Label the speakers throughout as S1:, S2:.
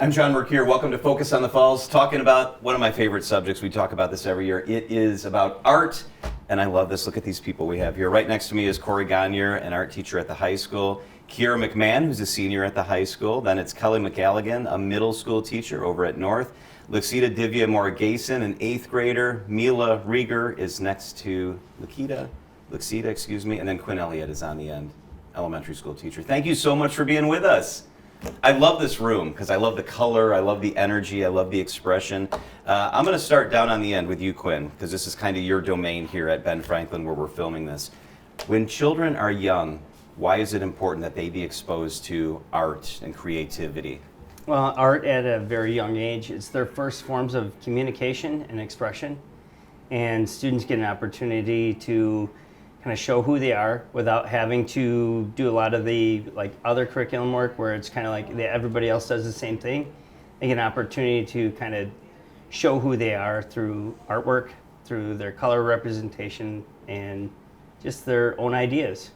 S1: I'm John Mercure. Welcome to Focus on the Falls, talking about one of my favorite subjects. We talk about this every year. It is about art, and I love this. Look at these people we have here. Right next to me is Corinne Gonyer, an art teacher at the high school. Keara McHahon, who's a senior at the high school. Then it's Kelli McCalligan, a middle school teacher over at North. Laksita Murugesan, an 8th grader. Mila Reger is next to Laksita, and then Quinn Elliott is on the end, elementary school teacher. Thank you so much for being with us. I love this room because I love the color, I love the energy, I love the expression. I'm going to start down on the end with you, Quinn, because this is kind of your domain here at Ben Franklin where we're filming this. When children are young, why is it important that they be exposed to art and creativity?
S2: Well, art at a very young age, it's their first forms of communication and expression. And students get an opportunity to kind of show who they are without having to do a lot of the other curriculum work where it's kind of like everybody else does the same thing. They get an opportunity to kind of show who they are through artwork, through their color representation, and just their own ideas.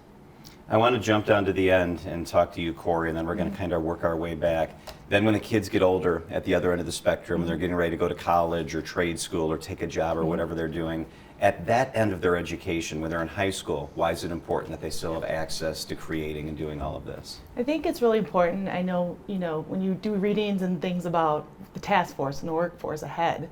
S1: I want to jump down to the end and talk to you, Corey, and then we're going to kind of work our way back. Then when the kids get older at the other end of the spectrum and they're getting ready to go to college or trade school or take a job or whatever they're doing, at that end of their education, when they're in high school, why is it important that they still have access to creating and doing all of this?
S3: I think it's really important. I know, when you do readings and things about the task force and the workforce ahead,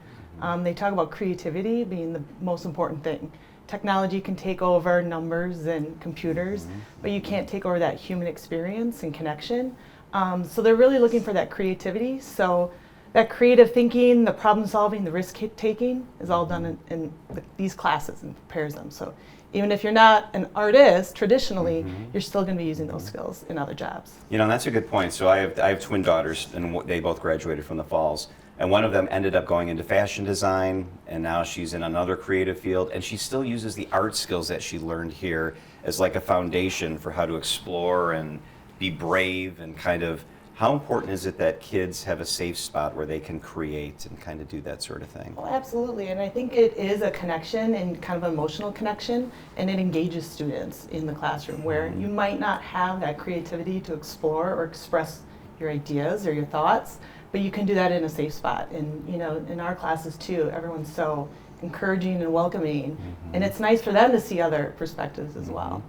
S3: they talk about creativity being the most important thing. Technology can take over numbers and computers, but you can't take over that human experience and connection. So they're really looking for that creativity. So that creative thinking, the problem solving, the risk taking is all done in these classes and prepares them. So even if you're not an artist traditionally, you're still going to be using those skills in other jobs.
S1: That's a good point. So I have twin daughters, and they both graduated from the Falls. And one of them ended up going into fashion design, and now she's in another creative field, and she still uses the art skills that she learned here as like a foundation for how to explore and be brave and kind of. How important is it that kids have a safe spot where they can create and kind of do that sort of thing?
S3: Well, absolutely, and I think it is a connection and kind of an emotional connection, and it engages students in the classroom where you might not have that creativity to explore or express your ideas or your thoughts, but you can do that in a safe spot. And in our classes too, everyone's so encouraging and welcoming, and it's nice for them to see other perspectives as well.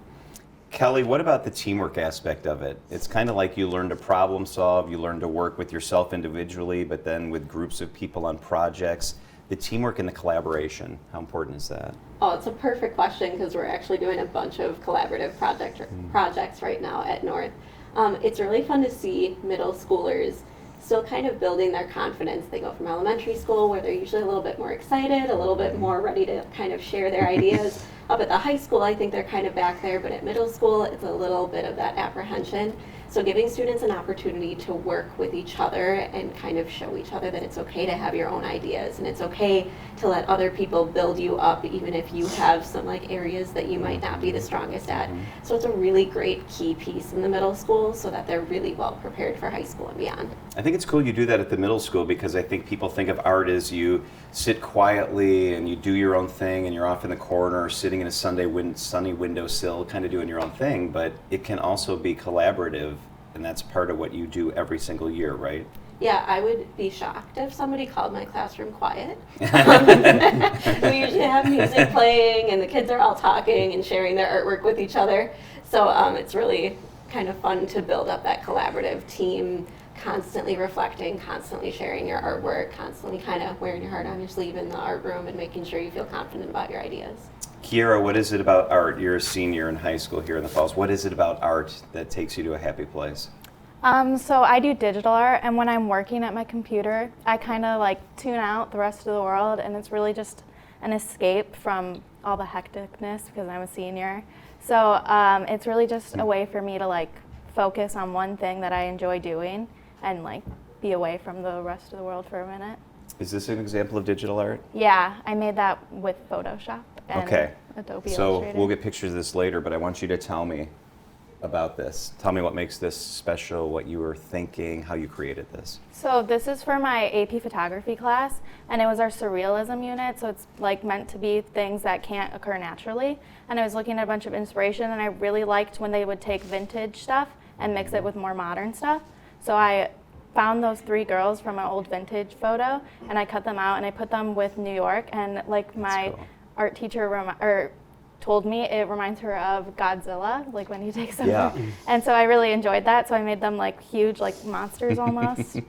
S1: Kelli, what about the teamwork aspect of it? It's kind of like you learn to problem solve, you learn to work with yourself individually, but then with groups of people on projects. The teamwork and the collaboration, how important is that?
S4: Oh, it's a perfect question because we're actually doing a bunch of collaborative projects right now at North. It's really fun to see middle schoolers still kind of building their confidence. They go from elementary school where they're usually a little bit more excited, a little bit more ready to kind of share their ideas. Up at the high school, I think they're kind of back there, but at middle school, it's a little bit of that apprehension. So giving students an opportunity to work with each other and kind of show each other that it's okay to have your own ideas and it's okay to let other people build you up even if you have some areas that you might not be the strongest at. So it's a really great key piece in the middle school so that they're really well prepared for high school and beyond.
S1: I think it's cool you do that at the middle school because I think people think of art as you sit quietly and you do your own thing and you're off in the corner sitting in a sunny windowsill kind of doing your own thing, but it can also be collaborative, and that's part of what you do every single year, right?
S4: Yeah, I would be shocked if somebody called my classroom quiet. We usually have music playing and the kids are all talking and sharing their artwork with each other. So it's really kind of fun to build up that collaborative team, constantly reflecting, constantly sharing your artwork, constantly kind of wearing your heart on your sleeve in the art room and making sure you feel confident about your ideas.
S1: Keara, what is it about art? You're a senior in high school here in the Falls. What is it about art that takes you to a happy place?
S5: So I do digital art, and when I'm working at my computer, I kind of tune out the rest of the world, and it's really just an escape from all the hecticness because I'm a senior. So it's really just a way for me to focus on one thing that I enjoy doing and be away from the rest of the world for a minute.
S1: Is this an example of digital art?
S5: Yeah, I made that with Photoshop and Adobe
S1: So
S5: Illustrator.
S1: we'll get pictures of this later, but I want you to tell me about this. Tell me what makes this special, what you were thinking, how you created this.
S5: So this is for my AP photography class, and it was our surrealism unit, so it's meant to be things that can't occur naturally. And I was looking at a bunch of inspiration, and I really liked when they would take vintage stuff and mix it with more modern stuff. So I found those 3 girls from an old vintage photo, and I cut them out and I put them with New York, and like my
S1: cool.
S5: art teacher told me it reminds her of Godzilla, like when he takes over.
S1: Yeah.
S5: And so I really enjoyed that, so I made them like huge, like monsters almost.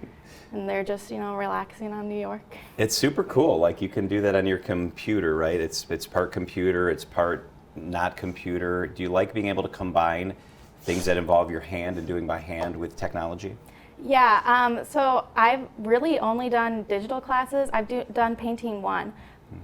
S5: And they're just, relaxing on New York.
S1: It's super cool. Like you can do that on your computer, right? It's part computer, it's part not computer. Do you like being able to combine things that involve your hand and doing by hand with technology?
S5: Yeah, so I've really only done digital classes. I've done painting 1,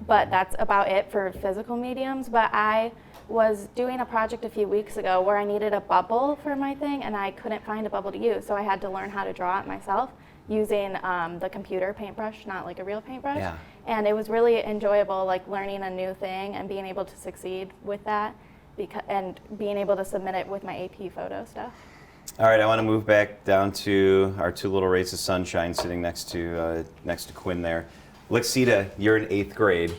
S5: but that's about it for physical mediums. But I was doing a project a few weeks ago where I needed a bubble for my thing, and I couldn't find a bubble to use, so I had to learn how to draw it myself using the computer paintbrush, not like a real paintbrush.
S1: Yeah.
S5: And it was really enjoyable, like learning a new thing and being able to succeed with that, and being able to submit it with my AP photo stuff.
S1: All right, I want to move back down to our 2 little rays of sunshine sitting next to Quinn there. Laksita, you're in 8th grade.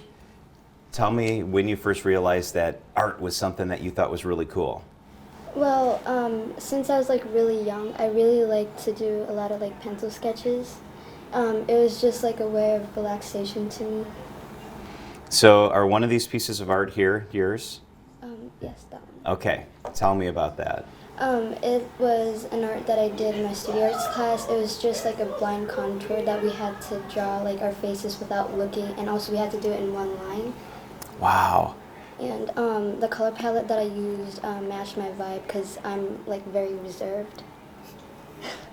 S1: Tell me when you first realized that art was something that you thought was really cool.
S6: Well, since I was like really young, I really liked to do a lot of like pencil sketches. It was just like a way of relaxation to me.
S1: So are one of these pieces of art here yours?
S6: Yes, that one.
S1: Okay, tell me about that.
S6: It was an art that I did in my studio arts class. It was just like a blind contour that we had to draw like our faces without looking, and also we had to do it in one line.
S1: Wow.
S6: And the color palette that I used matched my vibe because I'm like very reserved.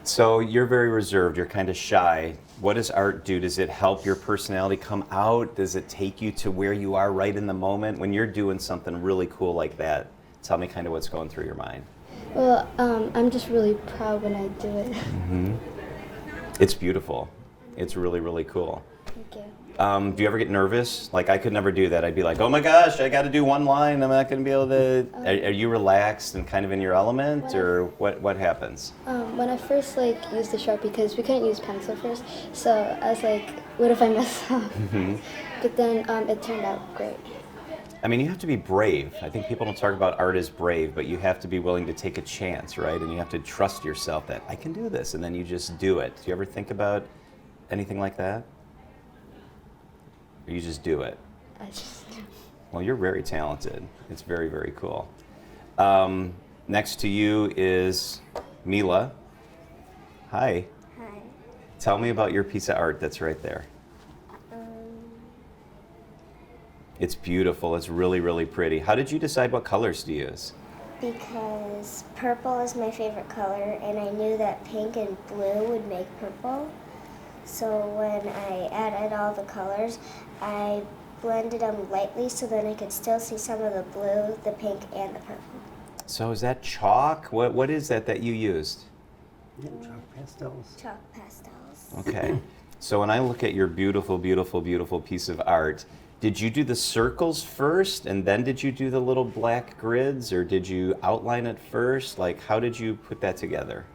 S1: So you're very reserved, you're kind of shy. What does art do? Does it help your personality come out? Does it take you to where you are right in the moment? When you're doing something really cool like that, tell me kind of what's going through your mind.
S6: Well, I'm just really proud when I do it.
S1: It's beautiful. It's really, really cool.
S6: Thank you.
S1: Do you ever get nervous? Like I could never do that. I'd be like, oh my gosh, I got to do one line. I'm not going to be able to. Are you relaxed and kind of in your element, or what happens?
S6: When I first like used the Sharpie, because we couldn't use pencil first, so I was like, what if I mess up? But then it turned out great.
S1: I mean, you have to be brave. I think people don't talk about art as brave, but you have to be willing to take a chance, right? And you have to trust yourself that I can do this, and then you just do it. Do you ever think about anything like that? Or you just do it?
S6: I just
S1: Well, you're very talented. It's very, very cool. Next to you is Mila. Hi.
S7: Hi.
S1: Tell me about your piece of art that's right there. It's beautiful. It's really, really pretty. How did you decide what colors to use?
S7: Because purple is my favorite color, and I knew that pink and blue would make purple. So when I added all the colors, I blended them lightly so then I could still see some of the blue, the pink, and the purple.
S1: So is that chalk? What is that you used?
S2: Chalk pastels.
S7: Chalk pastels.
S1: Okay. So when I look at your beautiful, beautiful, beautiful piece of art, did you do the circles first and then did you do the little black grids, or did you outline it first? Like, how did you put that together?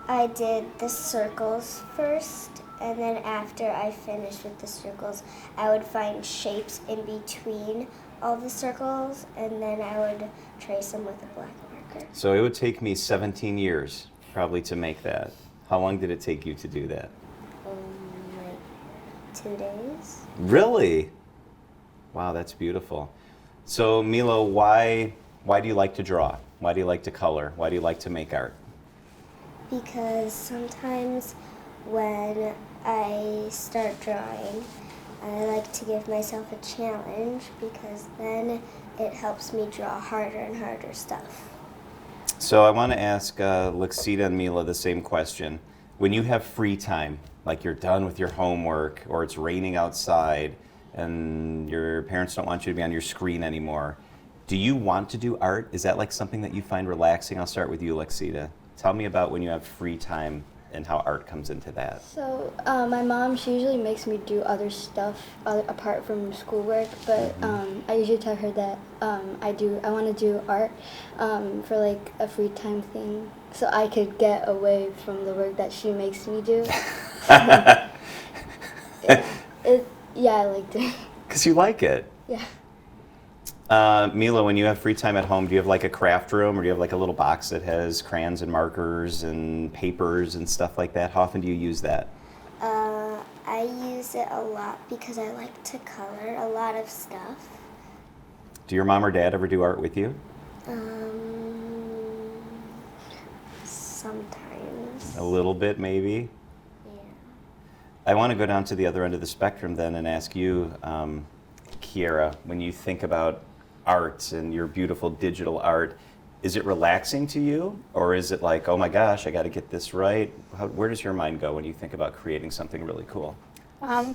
S7: I did the circles first, and then after I finished with the circles, I would find shapes in between all the circles, and then I would trace them with a black marker.
S1: So it would take me 17 years probably to make that. How long did it take you to do that?
S7: Like 2 days.
S1: Really? Wow, that's beautiful. So Mila, why do you like to draw? Why do you like to color? Why do you like to make art?
S7: Because sometimes when I start drawing, I like to give myself a challenge because then it helps me draw harder and harder stuff.
S1: So I want to ask Laksita and Mila the same question. When you have free time, like you're done with your homework or it's raining outside and your parents don't want you to be on your screen anymore, do you want to do art? Is that like something that you find relaxing? I'll start with you, Laksita. Tell me about when you have free time and how art comes into that.
S6: So my mom, she usually makes me do other stuff apart from schoolwork, but I usually tell her that I want to do art for like a free time thing, so I could get away from the work that she makes me do. Yeah, I liked it.
S1: Because you like it.
S6: Yeah.
S1: Mila, when you have free time at home, do you have like a craft room, or do you have like a little box that has crayons and markers and papers and stuff like that? How often do you use that?
S7: I use it a lot because I like to color a lot of stuff.
S1: Do your mom or dad ever do art with you?
S7: Sometimes.
S1: A little bit, maybe?
S7: Yeah.
S1: I want to go down to the other end of the spectrum then and ask you, Keara, when you think about art and your beautiful digital art, is it relaxing to you? Or is it like, oh my gosh, I got to get this right? Where does your mind go when you think about creating something really cool?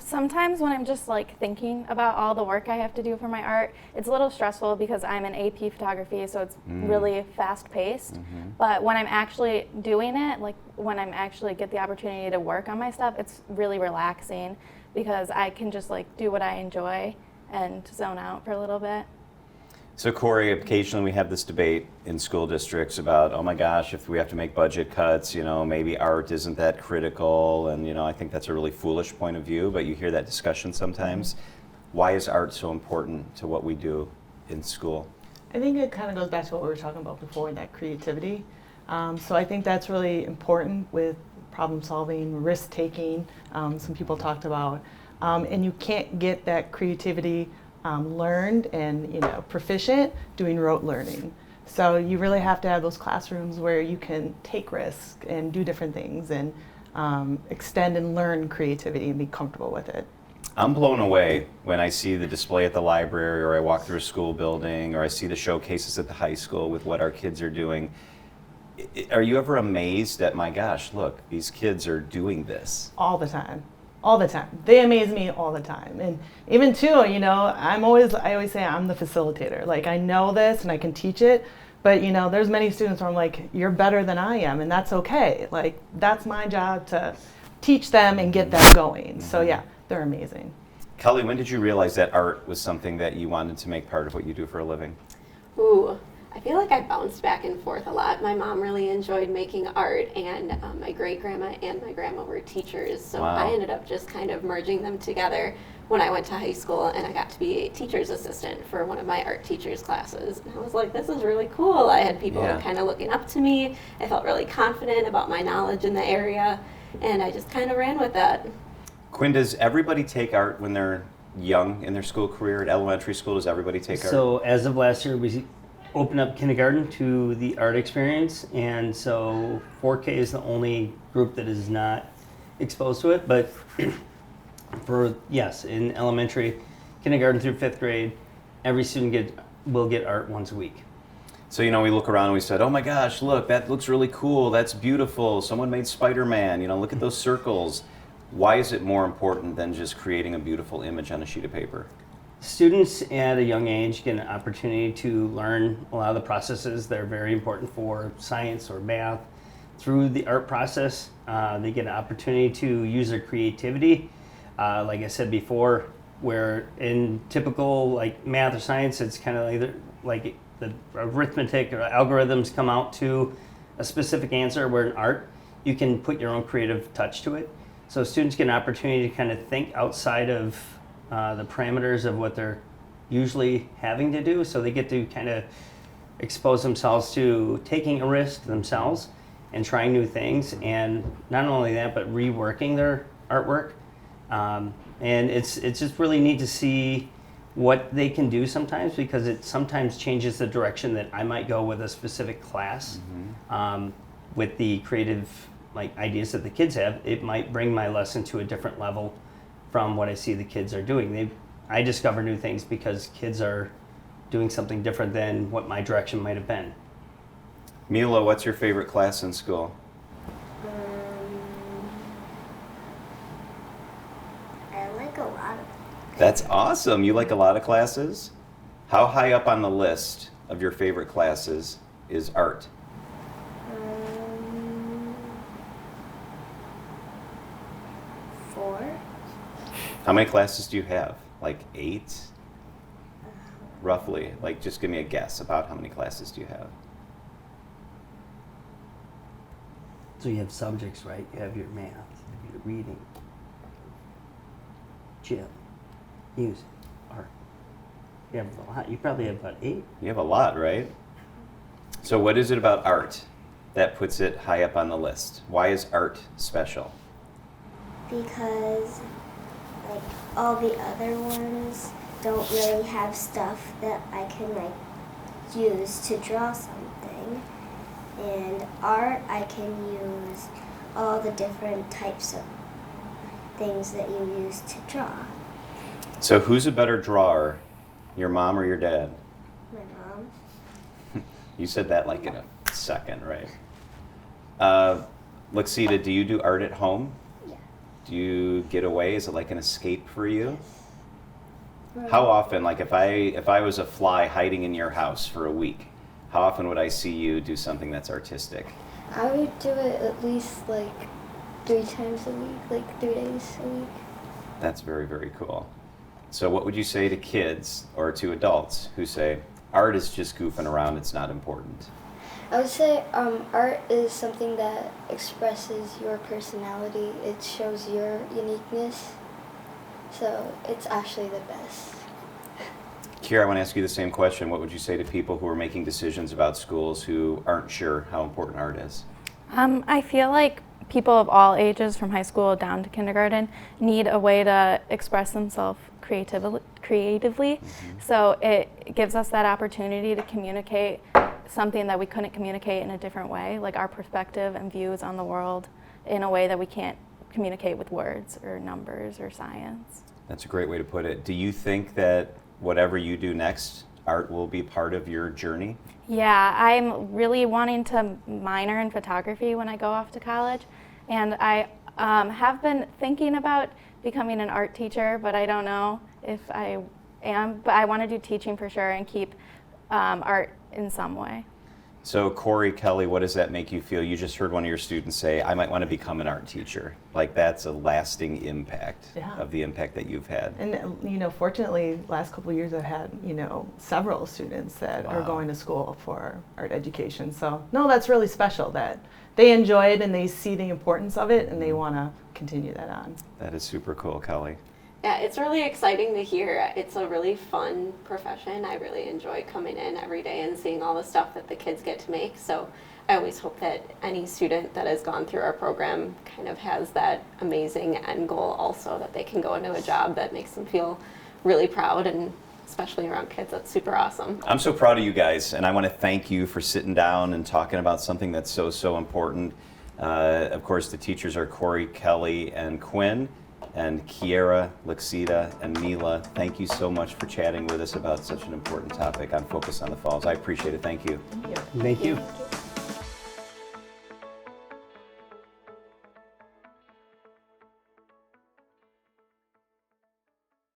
S5: Sometimes when I'm just like thinking about all the work I have to do for my art, it's a little stressful because I'm in AP photography, so it's really fast paced. But when I'm actually doing it, like when I'm actually get the opportunity to work on my stuff, it's really relaxing because I can just like do what I enjoy and zone out for a little bit.
S1: So Corey, occasionally we have this debate in school districts about, oh my gosh, if we have to make budget cuts, maybe art isn't that critical, and I think that's a really foolish point of view, but you hear that discussion sometimes. Why is art so important to what we do in school?
S3: I think it kind of goes back to what we were talking about before, that creativity. So I think that's really important with problem solving, risk taking, some people talked about. And you can't get that creativity learned and proficient doing rote learning. So you really have to have those classrooms where you can take risks and do different things and extend and learn creativity and be comfortable with it.
S1: I'm blown away when I see the display at the library, or I walk through a school building, or I see the showcases at the high school with what our kids are doing. Are you ever amazed at, my gosh, look, these kids are doing this?
S3: All the time. All the time. They amaze me all the time. And even too, I always say I'm the facilitator. Like, I know this and I can teach it, but there's many students where I'm like, you're better than I am, and that's okay. Like, that's my job to teach them and get them going. So yeah, they're amazing.
S1: Kelli, when did you realize that art was something that you wanted to make part of what you do for a living?
S4: Ooh, I feel like I bounced back and forth a lot. My mom really enjoyed making art, and my great-grandma and my grandma were teachers, so
S1: Wow.
S4: I ended up just kind of merging them together when I went to high school, and I got to be a teacher's assistant for one of my art teacher's classes. And I was like, this is really cool. I had people kind of looking up to me. I felt really confident about my knowledge in the area, and I just kind of ran with that.
S1: Quinn, does everybody take art when they're young in their school career? At elementary school, does everybody take art?
S2: So as of last year, we opened up kindergarten to the art experience, and so 4K is the only group that is not exposed to it. But in elementary, kindergarten through 5th grade, every student will get art once a week.
S1: So, we look around and we said, oh my gosh, look, that looks really cool. That's beautiful. Someone made Spider-Man. Look at those circles. Why is it more important than just creating a beautiful image on a sheet of paper?
S2: Students at a young age get an opportunity to learn a lot of the processes that are very important for science or math. Through the art process, they get an opportunity to use their creativity. Like I said before, where in typical like math or science, it's kind of like the arithmetic or algorithms come out to a specific answer, where in art, you can put your own creative touch to it. So students get an opportunity to kind of think outside of the parameters of what they're usually having to do. So they get to kind of expose themselves to taking a risk themselves and trying new things. And not only that, but reworking their artwork. And it's just really neat to see what they can do sometimes, because it sometimes changes the direction that I might go with a specific class. With the creative ideas that the kids have, it might bring my lesson to a different level from what I see the kids are doing. I discover new things because kids are doing something different than what my direction might have been.
S1: Mila, what's your favorite class in school?
S7: I like a lot of.
S1: That's awesome. You like a lot of classes? How high up on the list of your favorite classes is art?
S7: 4.
S1: How many classes do you have? Like 8? Roughly. Just give me a guess about how many classes do you have?
S2: So you have subjects, right? You have your math, your reading, gym, music, art. You have a lot. You probably have about 8.
S1: You have a lot, right? So what is it about art that puts it high up on the list? Why is art special?
S7: Because like all the other ones don't really have stuff that I can like use to draw something. And art, I can use all the different types of things that you use to draw.
S1: So who's a better drawer, your mom or your dad?
S7: My mom.
S1: You said that like in a second, right? Laksita, do you do art at home?
S6: Yeah.
S1: Do you get away? Is it like an escape for you?
S6: Right.
S1: How often, like if I was a fly hiding in your house for a week, how often would I see you do something that's artistic?
S6: I would do it at least like 3 times a week, like 3 days a week.
S1: That's very, very cool. So what would you say to kids or to adults who say, art is just goofing around, it's not important?
S6: I would say art is something that expresses your personality. It shows your uniqueness. So it's actually the best.
S1: Keara, I want to ask you the same question. What would you say to people who are making decisions about schools who aren't sure how important art is?
S5: I feel like people of all ages, from high school down to kindergarten, need a way to express themselves creatively.
S1: Mm-hmm.
S5: So it gives us that opportunity to communicate something that we couldn't communicate in a different way, like our perspective and views on the world, in a way that we can't communicate with words or numbers or science.
S1: That's a great way to put it. Do you think that whatever you do next, art will be part of your journey?
S5: Yeah, I'm really wanting to minor in photography when I go off to college, and I have been thinking about becoming an art teacher, but I don't know if I am. But I want to do teaching for sure and keep art in some way.
S1: So Corey, Kelly, what does that make you feel? You just heard one of your students say, I might want to become an art teacher. Like that's a lasting impact of the impact that you've had.
S3: And you know, fortunately, last couple of years I've had, you know, several students that are
S1: Wow.
S3: going to school for art education. So no, that's really special that they enjoy it and they see the importance of it and they want to continue that on.
S1: That is super cool, Kelly.
S4: Yeah, it's really exciting to hear. It's a really fun profession. I really enjoy coming in every day and seeing all the stuff that the kids get to make. So I always hope that any student that has gone through our program kind of has that amazing end goal also, that they can go into a job that makes them feel really proud, and especially around kids, that's super awesome.
S1: I'm so proud of you guys, and I want to thank you for sitting down and talking about something that's so important. Of course, the teachers are Corey, Kelly, and Quinn. And Keara, Laksita, and Mila, thank you so much for chatting with us about such an important topic on Focus on the Falls. I appreciate it. Thank you.
S2: Thank you.
S4: Thank you.